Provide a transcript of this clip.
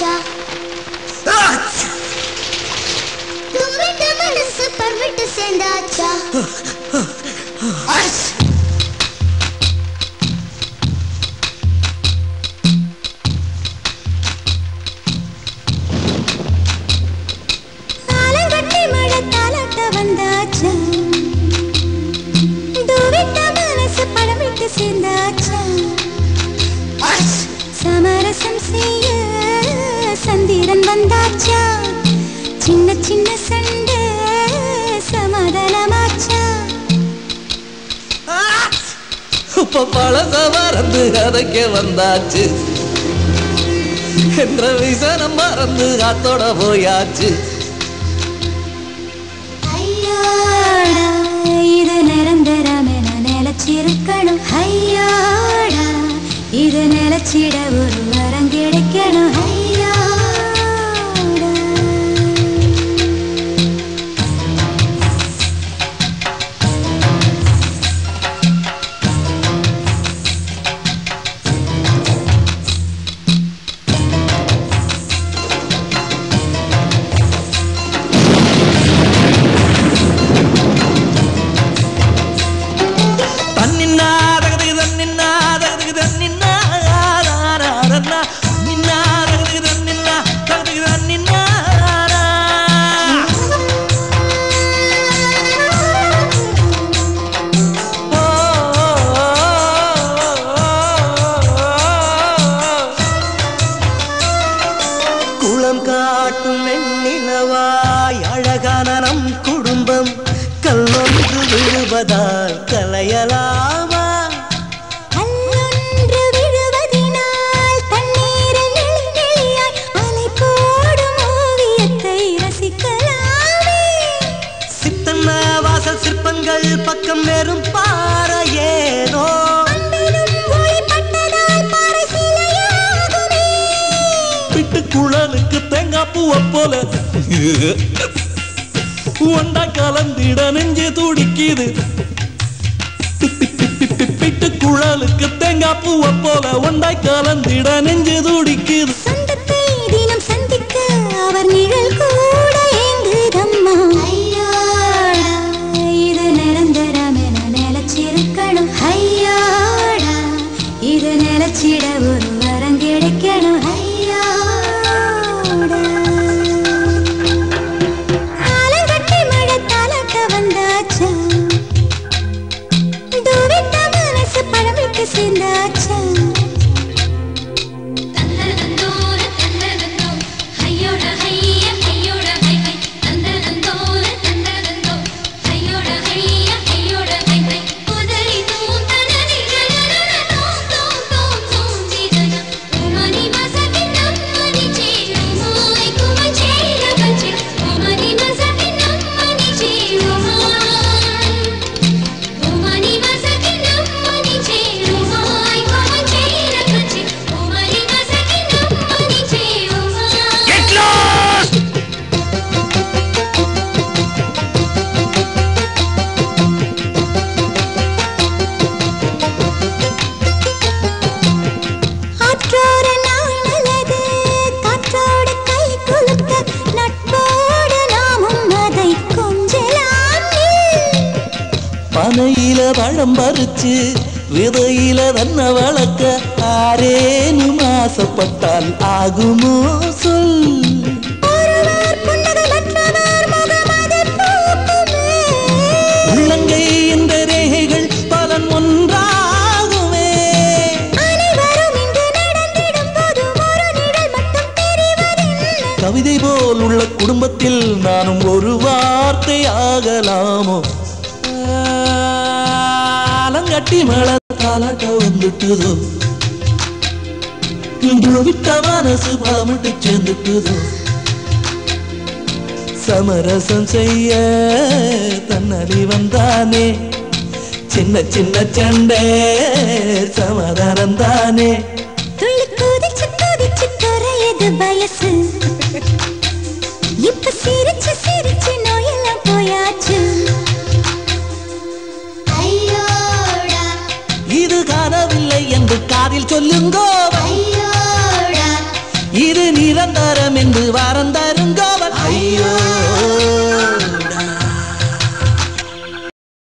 வந்தாச்சா துவிட்ட மனசு பர்விட்டு சேர்ந்தாச்சா ஆலங்கட்டி மழை தாலாட்ட வந்தாச்சா துவிட்ட மனசு படமிட்டு சேர்ந்தாச்சா சமரசம் செய்ய சந்திரன் வந்தாச்சா சின்ன சின்ன சண்டை சமாதானமாச்சா இப்ப பழச மறந்து கதைக்க வந்தாச்சு என்ற விசனம் மறந்து காத்தோட போயாச்சு ஐயோடா இது நிரந்தரமென நிலச்சிருக்கணும் ஐயோடா இது நிலச்சிட ஒரு வரம் கிடைக்கணும் ஐயோடா காட்டும் வெண்ணிலவாய் அழகான நம் குடும்பம் கல்லொன்று விழுவதால் கலையலாமா கல்லொன்று விழுவதினால் தண்ணீரில் நெளிநெளியாய் அலை போடும் ஓவியத்தை ரசிக்கலாமே சித்தன்ன வாசல் சிற்பங்கள் பக்கம் வெறும் பாறையேனோ குழலுக்கு தேங்காய் பூவ போல ஒண்டா கலந்திட நெஞ்சு துடிக்குது பிட்டு குழலுக்கு தேங்காய் பூவ போல ஒண்டாய் கலந்திட நெஞ்சு துடிக்குது சொந்தத்தை தினம் சந்திக்க அவர் நிழல் கூட ஏங்குதம்மா ஐயோடா இது நிரந்தரமென நிலச்சிருக்கணும் ஐயோடா இது நிலச்சிட ஒரு வரம் கிடைக்கணும் பனையில பழம் பறிச்சு விதையில தன்ன வளர்க்க ஆரேனும் ஆசைப்பட்டால் ஆகுமோ சொல் உள்ளங்கை இந்த ரேகைகள் பலன் ஒன்றாகுமே கவிதை போல் உள்ள குடும்பத்தில் நானும் ஒரு வார்த்தை ஆகலாமோ ஆலங்கட்டி மழை தாலாட்ட வந்துட்டுதோ விட்ட மனசு பலமிட்டு சேர்ந்துட்டுதோ சமரசம் செய்ய தன்னடி வந்தானே சின்ன சின்ன சண்டை சமாதானம் தானே துள்ளி குதிச்சு குதிச்சு குறையது வயசு இப்ப சிரிச்சு சிரிச்சு நோயெல்லாம் போயாச்சு இது காணவில்லை என்று காதில் சொல்லுங்கோ ஐயோடா இது பிறந்த